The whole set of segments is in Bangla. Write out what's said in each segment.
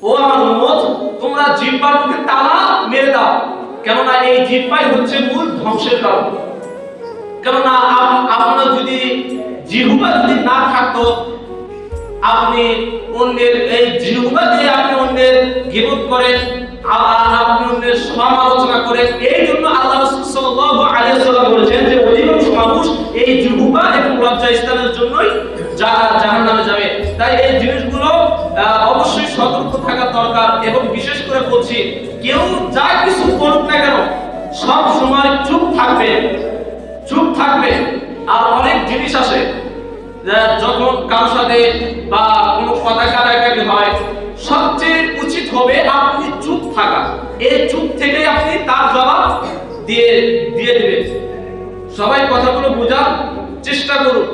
ও আমার উম্মত, তোমরা জিহ্বার মুখে তালা মেরে দাও, কেননা এই জিহ্বাই হচ্ছে মূল ধ্বংসের কারণ। কেননা আপনার যদি জিহ্বা যদি না থাকতো, আপনি অন্যের এই জিহ্বা দিয়ে আপনি অন্যের গীবত করেন, আপনি অন্যের সমালোচনা করেন। এই জন্য আল্লাহ রাসূল সাল্লাল্লাহু আলাইহি ওয়াসাল্লাম বলেছেন যে অধিকাংশ মানুষ এই জিহ্বা এবং লজ্জা স্থানের জন্যই জাহান্নামে যাবে। তাই এই জিনিসগুলো অবশ্যই সতর্ক থাকা দরকার। এবং বিশেষ করে বলছি, কেউ যা কিছু করুক না কেন সব সময় চুপ থাকবে, চুপ থাকবে। আর অনেক জিনিস আসে যখন কারোর সাথে বা কোনো কথা কাটাকাটি হয়, সবচেয়ে উচিত হবে আপনি চুপ থাকা। এই চুপ থেকে আপনি তার জবাব দিয়ে দিবেন। সবাই কথাগুলো বোঝার চেষ্টা করুন।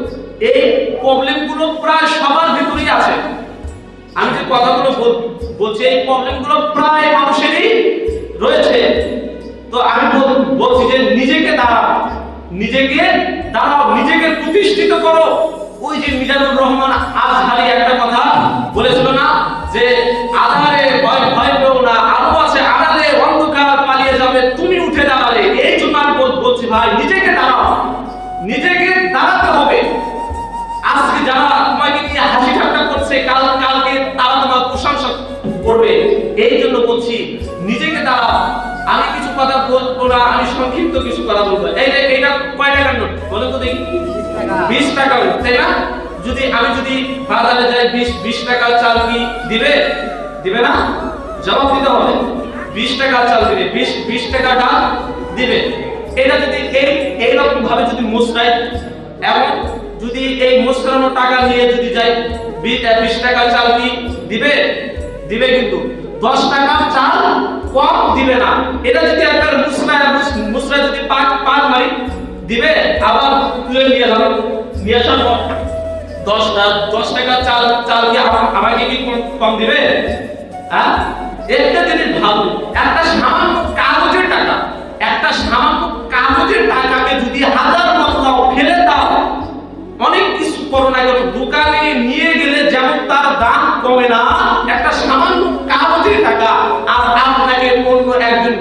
এই প্রবলেমগুলো প্রায় সবার ভিতরেই আছে। আমি যে কথাগুলো বলছি, এই প্রবলেমগুলো প্রায় মানুষেরই রয়েছে। তো আমি বলছি যে নিজেকে দাঁড়াও, নিজেকে প্রতিষ্ঠিত করো। ওই যে মিজানুর রহমান আজহারি একটা কথা বলেছিল না, যে আধারে ভয় পেও না, আলো আছে আড়ালে, অন্ধকার পালিয়ে যাবে, তুমি উঠে দাঁড়ালে। এই জন্য আমি বলছি ভাই, নিজেকে দাঁড়াও, নিজেকে দাঁড়াতে হবে। আজকে যারা তোমাকে নিয়ে হাসি ঠাট্টা করছে, কালকে তারা তোমার প্রশংসা করবে। এই জন্য বলছি নিজেকে দাঁড়াও। আমি কিছু কথা বলবো না, আমি সংক্ষিপ্ত কিছু কথা বলবো। এইটা কয় টাকার নোট বলেন তো দেখি? 20 টাকা, তাই না? আমি যদি বাজারে যাই, 20 টাকা চাল কি দিবে না? জবাব দিতে হবে। 20 টাকা চাল দিবে, 20 টাকা ডাল দিবে। এটা যদি এইরকম ভাবে যদি মুসরাই, এবং যদি এই মুসরানো টাকা নিয়ে যদি যাই, 20 টাকা চাল কি দিবে কিন্তু 10 টাকা চাল কম দিবে না। এটা যদি একবার মুসরা যদি পাক মারি দিবে, আবার তুলে নিয়ে যাবে, নিয়ে আসার পর 10 টাকা চাল কি আমাকে কি কম দিবে? হ্যাঁ, একটা জিনিস ভাবুন, একটা সামান্য কাগজের টাকাকে যদি হাজার বদলাও, ফেলে দাও, অনেক কিছু করো না কেন, দোকানে নিয়ে গেলে যেমন তার দাম কমে না, একটা সামান্য কাগজের টাকা। আর আপনাকে অন্য একজন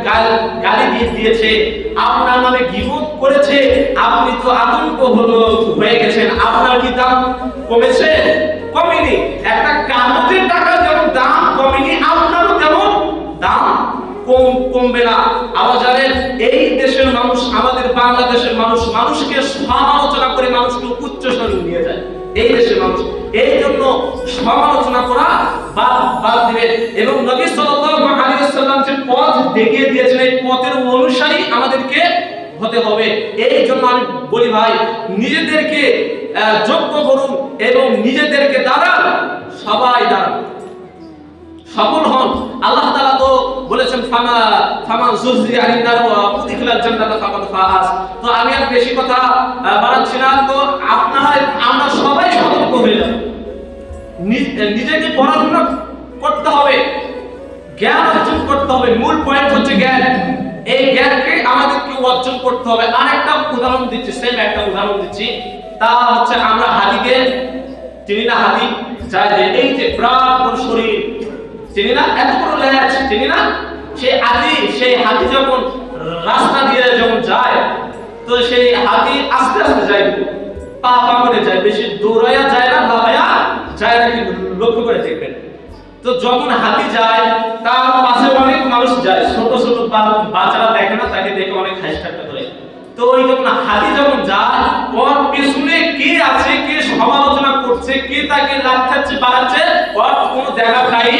গালি দিয়েছে, আপনার নামে গীবত করেছে, আপনি তো আতঙ্ক হয়ে গেছেন। আপনার কি দাম কমেছে? কমেনি। একটা কাগজের টাকা যেমন দাম কমেনি, আপনারও তেমন দাম কমবে না। আবার জানেন, এই দেশের মানুষ, আমাদের বাংলাদেশের মানুষকে সমালোচনা করে মানুষকে উচ্চ স্থানে নিয়ে যায় এই দেশের মানুষ। এই জন্য সমালোচনা করা বাদ দিবেন। এবং নবী সাল্লাল্লাহু আলাইহি ওয়াসাল্লাম যে পথ দেখিয়ে দিয়েছেন, এই পথের অনুসারী আমাদেরকে হতে হবে। এই জন্য আমি বলি ভাই, নিজেদেরকে যোগ্য করুন এবং নিজেদেরকে দাঁড়ান, সবাই দাঁড়ান, সফল হন। আল্লাহ তাআলা তো বলেছেন ফামা যুরজি আনিন নার ওয়া উদখিলাল জান্নাতা ফাকাদ ফাজ। তো আমি আর বেশি কথা বাড়াচ্ছি না। তো আমরা সবাই সতর্ক হয়ে যাব। নিজেকে পড়াশোনা করতে হবে, জ্ঞান অর্জন করতে হবে। মূল পয়েন্ট হচ্ছে জ্ঞান। এই জ্ঞানকে আমাদেরকে অর্জন করতে হবে। আরেকটা উদাহরণ দিচ্ছি, সেম একটা উদাহরণ দিচ্ছি। তা হচ্ছে, আমরা হাতিকে চিনি না? হাতি যায় যে এই যে বিরাট বড় শরীর, চিনি না? এত বড় লেজ, চিনি না? সেই হাতি যখন রাস্তা দিয়ে যখন যায়, তো সেই হাতি আস্তে আস্তে যায়, পা করে যায়, বেশি দৌড়াইয়া যায় না, লাফাইয়া যায় না, কিন্তু লক্ষ্য করে দেখবেন। তো যখন হাতি যায়, তার পাশে অনেক মানুষ যায়, ছোট ছোট বাচ্চারা দেখে না, তাকে দেখে অনেক হাসি ঠাট্টা করে। তো ওই যখন হাতি যখন যায়, ওর পেছনে কে আছে, কে সমালোচনা করছে, কে তাকে লাফাচ্ছে বাড়াচ্ছে, ওর কোনো দেখা পাই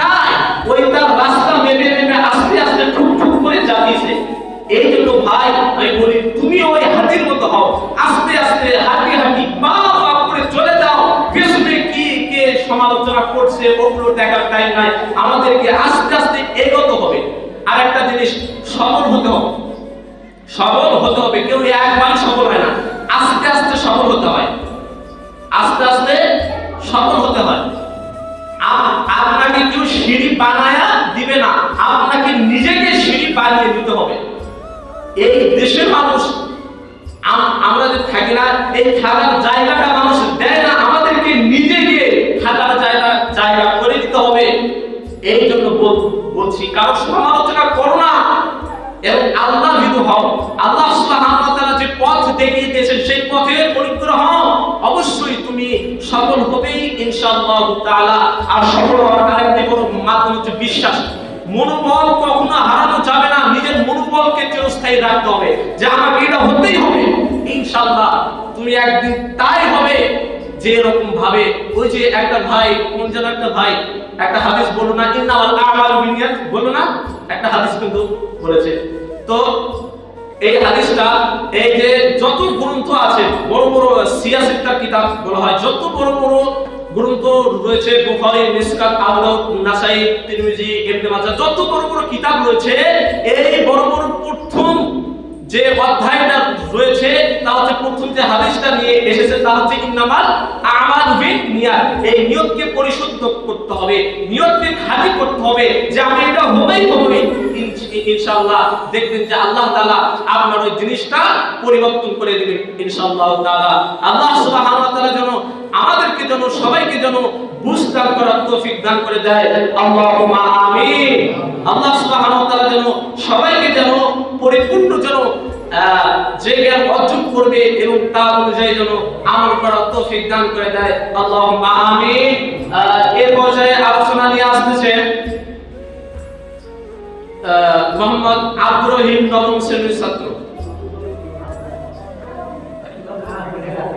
নাই। ওই তার রাস্তা মেপে আস্তে আস্তে ঠুক করে যাচ্ছে। এই জন্য ভাই আমি বলি, তুমি ওই হাতির মতো হও, আস্তে আস্তে হাঁটি পা করে চলে যাও। পেছনে কে সমালোচনা করছে ওগুলো দেখার টাইম নাই, আমাদেরকে আস্তে আস্তে এগোতে হবে। আর একটা জিনিস, সফল হতে হবে। কেউ একবার সফল হয় না, আস্তে আস্তে সফল হতে হয়, আস্তে আস্তে সফল হতে হয়। আপনাকে কেউ সিঁড়ি বানায়া দিবে না, আপনাকে নিজেকে সিঁড়ি বানিয়ে দিতে হবে। এই দেশের মানুষ, আমরা যে থাকি না, এই থাকার জায়গাটা মানুষ দেয় না, আমাদেরকে নিজেকে থাকার জায়গা করে দিতে এই জন্য বলছি কারো সমালোচনা করো না এবং আল্লাহ ভীরু হও। আল্লাহ সুবহানাহু ওয়া তাআলা যে পথ দেখিয়ে দিয়েছেন সেই পথে পরিক্রম হও, অবশ্যই তুমি সফল হবেই ইনশাআল্লাহ তাআলা। আর সফল হওয়ার আরেকটি বড় মাধ্যম হচ্ছে বিশ্বাস। মনোবল কখনো হারানো যাবে না, নিজের মনোবলকে চিরস্থায়ী রাখতে হবে যে আমাকে এটা হতেই হবে ইনশাআল্লাহ। তুমি একদিন তাই হবে যে এরকম ভাবে ওই যে একটা ভাই, কোন যেন একটা ভাই একটা হাদিস বলো না, ইন্নামাল আমালু বিনিয়াত বলো না, একটা হাদিস কিন্তু বলেছে। তো এই হাদিসটা এই যে যত গ্রন্থ আছে বড় বড় সিয়াসিত্তার কিতাব বলা হয়, যত বড় বড় গ্রন্থ রয়েছে বুখারী, মিসকাত, আবু দাউদ, নাসাই, তিরমিজি, ইবনে মাজাহ, যত বড় বড় কিতাব রয়েছে এই বড় বড় প্রথম যে অধ্যায়টা রয়েছে তা হচ্ছে প্রথম যে হাদিসটা নিয়ে এসেছে তা হচ্ছে ইন্নামাল আমালু বিনিয়াত। এই নিয়তকে পরিশুদ্ধ করতে হবে, নিয়তকে খাঁটি করতে হবে যে আমি এটা হবেই হবে ইনশাআল্লাহ। দেখবেন যে আল্লাহ তাআলা আপনার ওই জিনিসটা পরিবর্তন করে দিবেন ইনশাআল্লাহ তাআলা। আল্লাহ সুবহানাহু ওয়া তাআলা যেন আমাদেরকে যেন সবাইকে যেন বুঝতে করার তৌফিক দান করে দেয়, আল্লাহুম্মা আমিন। আল্লাহ সুবহানাহু ওয়া তাআলা যেন সবাইকে যেন পরিপূর্ণ যেন যে জ্ঞান অর্জন করবে এবং তার অনুযায়ী যেন আমল করার তৌফিক দান করে দেয়, আল্লাহুম্মা আমিন। এর পর্যায়ে আলোচনা নিয়ে আসতেছে মোহাম্মদ আব্দুর রহিম, নবম শ্রেণীর ছাত্র।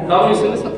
নবম শ্রেণীর ছাত্র